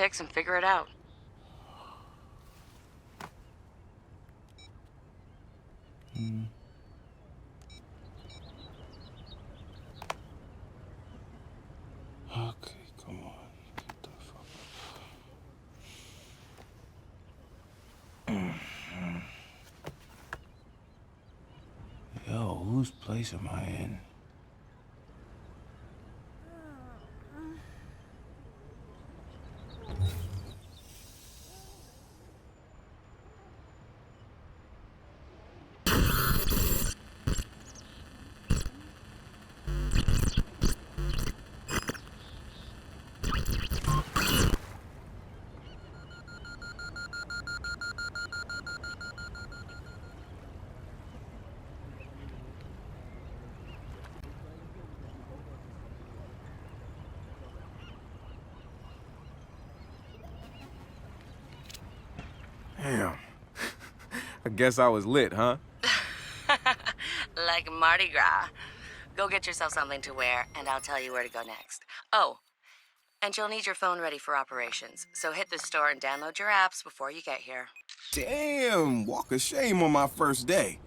pics and figure it out. Okay, come on. Get the fuck up. Yo, whose place am I in? Damn. I guess I was lit, huh? Like Mardi Gras. Go get yourself something to wear, and I'll tell you where to go next. Oh, and you'll need your phone ready for operations, so hit the store and download your apps before you get here. Damn, walk of shame on my first day.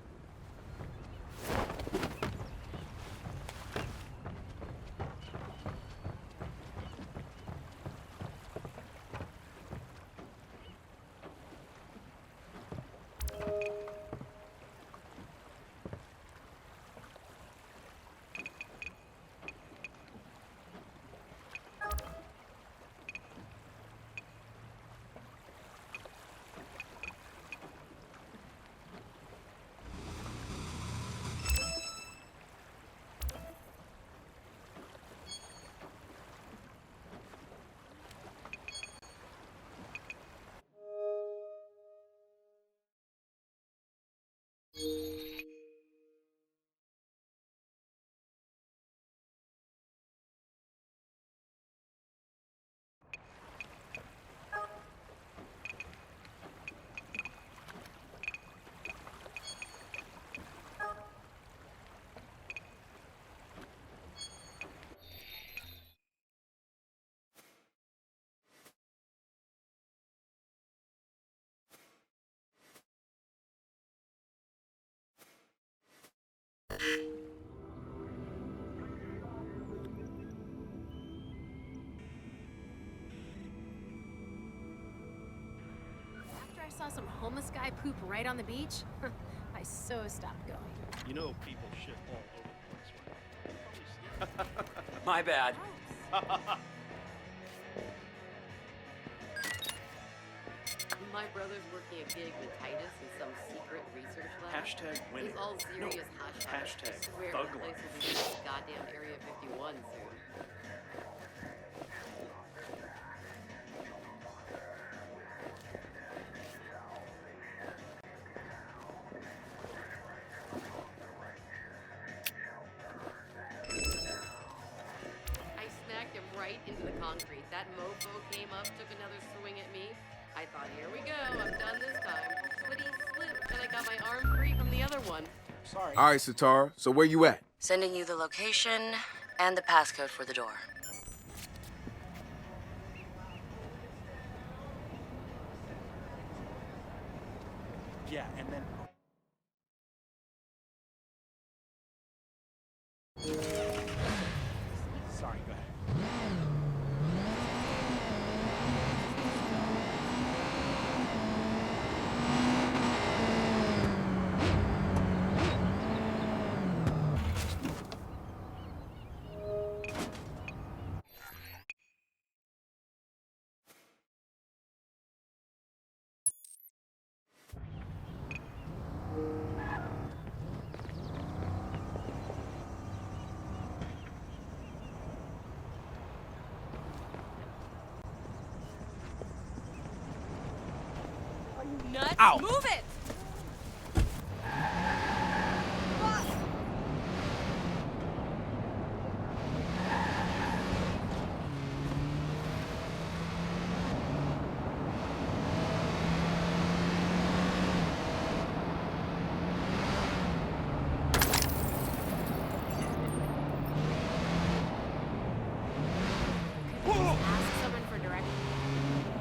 After I saw some homeless guy poop right on the beach, I so stopped going. You know people shit all over the place, right? My bad. My brother's working a gig with Titus in some secret research lab. Hashtag winning. It's all No. serious hush hush. Hashtag I swear thug the place life. will be just goddamn Area 51 soon. I smacked him right into the concrete. That mofo came up, took another swing at me. I thought, here we go, I'm done this time. But he slipped, and I got my arm free from the other one. Sorry. All right, Satara, so where you at? Sending you the location and the passcode for the door. Yeah, and then. Sorry, go ahead. Nuts! Ow. Move it! Ask someone for directions.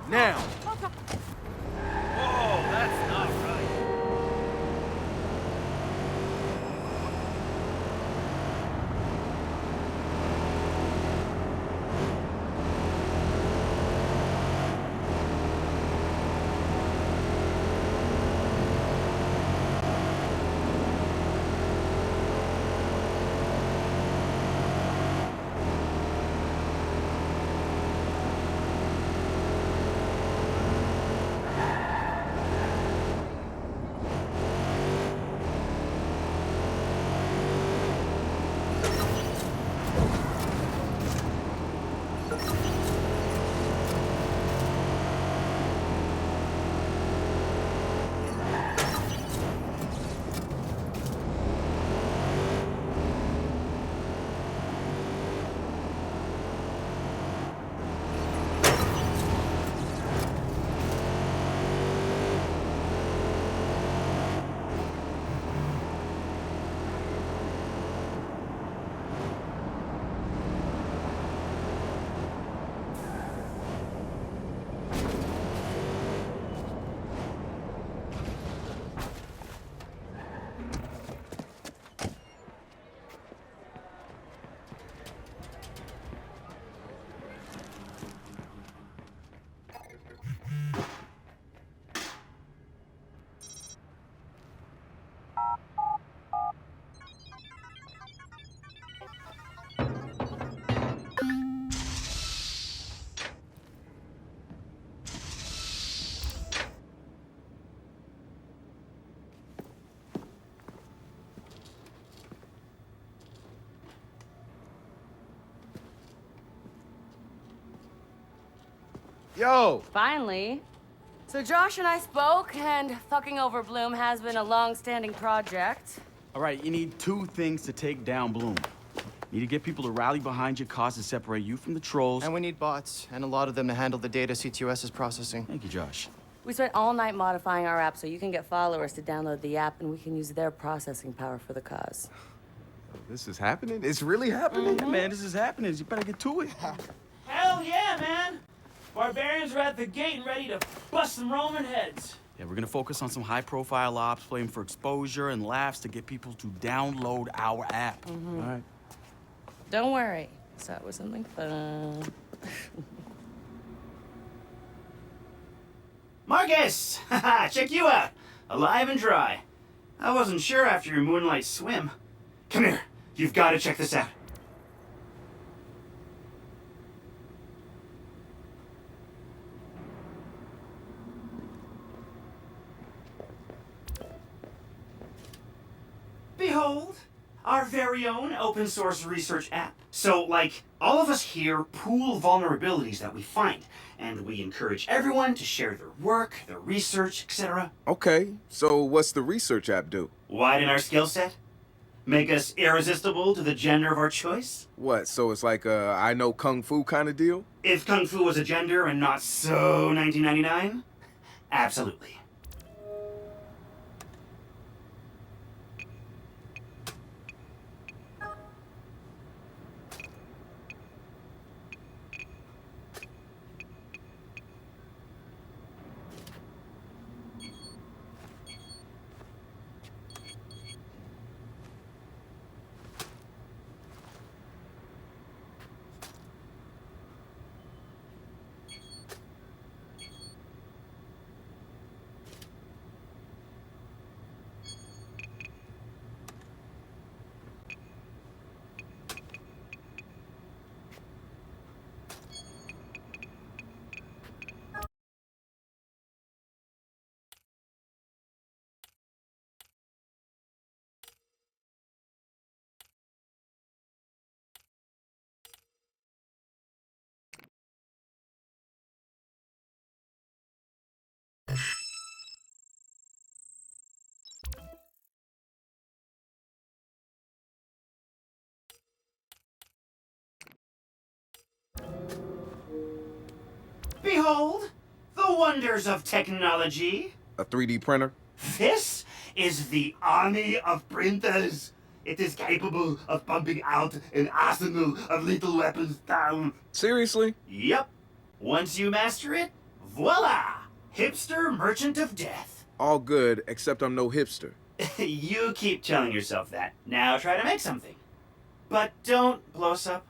Now! Whoa, that's not right. Yo! Finally. So Josh and I spoke, and fucking over Bloom has been a long-standing project. All right, you need two things to take down Bloom. You need to get people to rally behind your cause and separate you from the trolls. And we need bots, and a lot of them to handle the data CTOS is processing. Thank you, Josh. We spent all night modifying our app so you can get followers to download the app, and we can use their processing power for the cause. This is happening? It's really happening? Yeah, man, this is happening. You better get to it. Hell yeah, man! Barbarians are at the gate and ready to bust some Roman heads. Yeah, we're gonna focus on some high-profile ops, playing for exposure and laughs to get people to download our app. All right. Don't worry. So it was something fun. Marcus! Haha, check you out. Alive and dry. I wasn't sure after your moonlight swim. Come here. You've got to check this out. Behold, our very own open source research app. So, like, all of us here pool vulnerabilities that we find, and we encourage everyone to share their work, their research, etc. Okay, so what's the research app do? Widen our skill set? Make us irresistible to the gender of our choice? What, so it's like a I know Kung Fu kind of deal? If Kung Fu was a gender and not so 1999? Absolutely. Behold, the wonders of technology. A 3D printer? This is the army of printers. It is capable of pumping out an arsenal of lethal weapons down. Seriously? Yep. Once you master it, Voila! Hipster Merchant of Death. All good, except I'm no hipster. You keep telling yourself that. Now try to make something. But don't blow us up.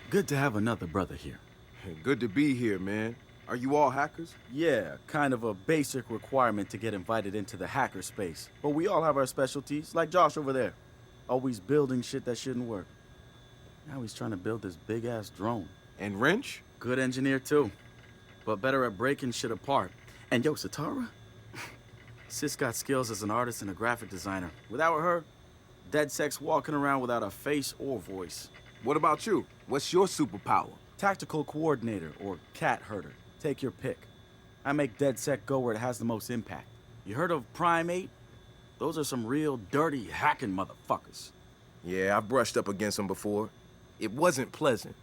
Good to have another brother here. Good to be here, man. Are you all hackers? Yeah, kind of a basic requirement to get invited into the hacker space. But we all have our specialties, like Josh over there. Always building shit that shouldn't work. Now he's trying to build this big-ass drone. And Wrench? Good engineer, too. But better at breaking shit apart. And yo, Satara? Sis got skills as an artist and a graphic designer. Without her, DedSec's walking around without a face or voice. What about you? What's your superpower? Tactical coordinator or cat herder. Take your pick. I make DedSec go where it has the most impact. You heard of Prime 8? Those are some real dirty hacking motherfuckers. Yeah, I brushed up against them before. It wasn't pleasant.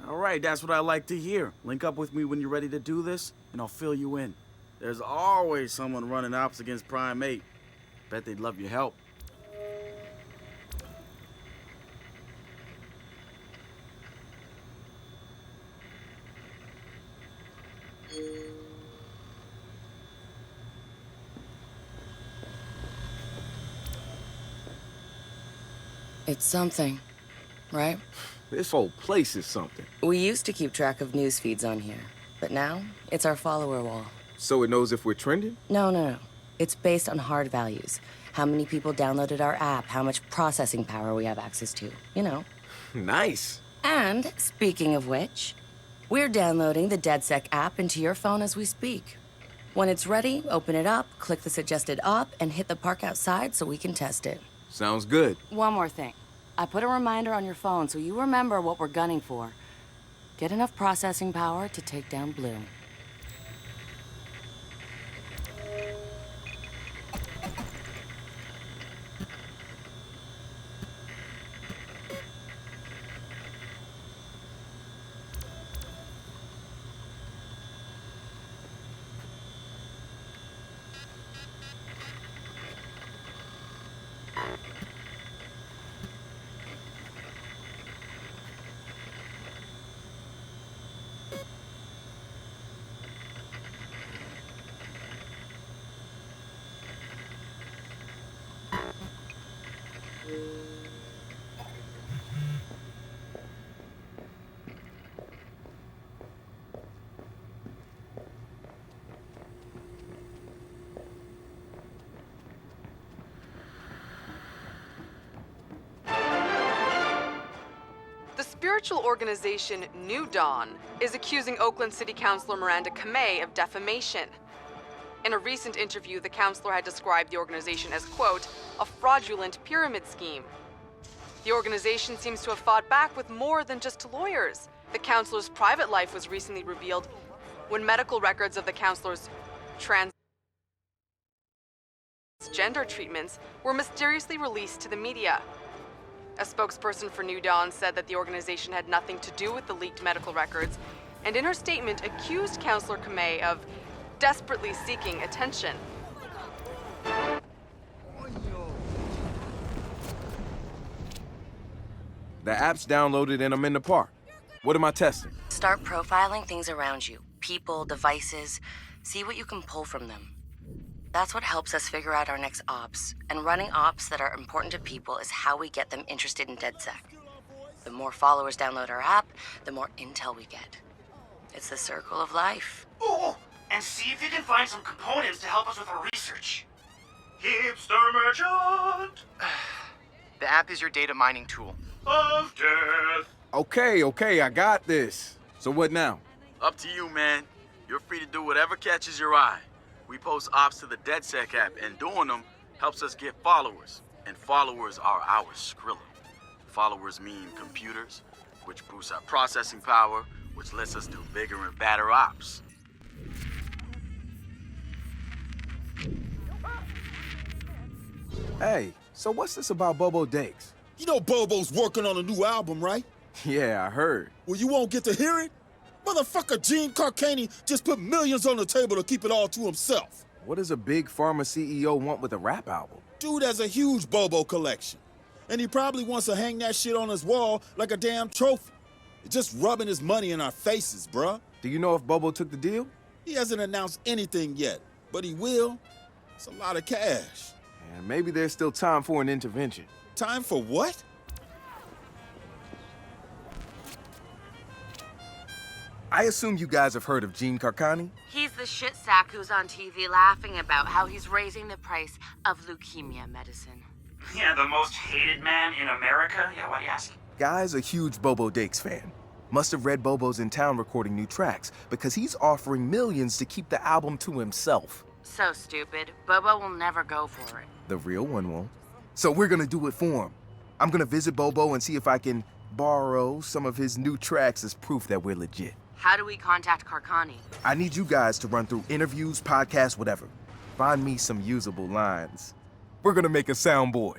All right, that's what I like to hear. Link up with me when you're ready to do this, and I'll fill you in. There's always someone running ops against Prime 8. Bet they'd love your help. It's something, right? This whole place is something. We used to keep track of news feeds on here, but now it's our follower wall. So it knows if we're trending? No. It's based on hard values. How many people downloaded our app, how much processing power we have access to, you know. Nice. And, speaking of which, we're downloading the DedSec app into your phone as we speak. When it's ready, open it up, click the suggested op, and hit the park outside so we can test it. Sounds good. One more thing. I put a reminder on your phone so you remember what we're gunning for. Get enough processing power to take down Blue. The spiritual organization New Dawn is accusing Oakland City Councilor Miranda Kamei of defamation. In a recent interview, the councilor had described the organization as, quote, a fraudulent pyramid scheme. The organization seems to have fought back with more than just lawyers. The councilor's private life was recently revealed when medical records of the councilor's transgender treatments were mysteriously released to the media. A spokesperson for New Dawn said that the organization had nothing to do with the leaked medical records, and in her statement accused Councilor Kamei of desperately seeking attention. The app's downloaded and I'm in the park. What am I testing? Start profiling things around you. People, devices. See what you can pull from them. That's what helps us figure out our next ops. And running ops that are important to people is how we get them interested in DedSec. The more followers download our app, the more intel we get. It's the circle of life. Ooh, and see if you can find some components to help us with our research. Hipster merchant The app is your data mining tool. of death. Okay, I got this. So what now? Up to you, man. You're free to do whatever catches your eye. We post ops to the DedSec app, and doing them helps us get followers. And followers are our Skrilla. Followers mean computers, which boosts our processing power, which lets us do bigger and badder ops. Hey, so what's this about Bobo Dakes? You know Bobo's working on a new album, right? Yeah, I heard. Well, you won't get to hear it? Motherfucker Gene Carcani just put millions on the table to keep it all to himself. What does a big pharma CEO want with a rap album? Dude has a huge Bobo collection. And he probably wants to hang that shit on his wall like a damn trophy. Just rubbing his money in our faces, bruh. Do you know if Bobo took the deal? He hasn't announced anything yet, but he will. It's a lot of cash. And maybe there's still time for an intervention. Time for what? I assume you guys have heard of Gene Carcani? He's the shit sack who's on TV laughing about how he's raising the price of leukemia medicine. Yeah, the most hated man in America. Yeah, why do you ask? Guy's a huge Bobo Dakes fan. Must have read Bobo's in town recording new tracks because he's offering millions to keep the album to himself. So stupid. Bobo will never go for it. The real one won't. So we're gonna do it for him. I'm gonna visit Bobo and see if I can borrow some of his new tracks as proof that we're legit. How do we contact Carcani? I need you guys to run through interviews, podcasts, whatever. Find me some usable lines. We're gonna make a soundboard.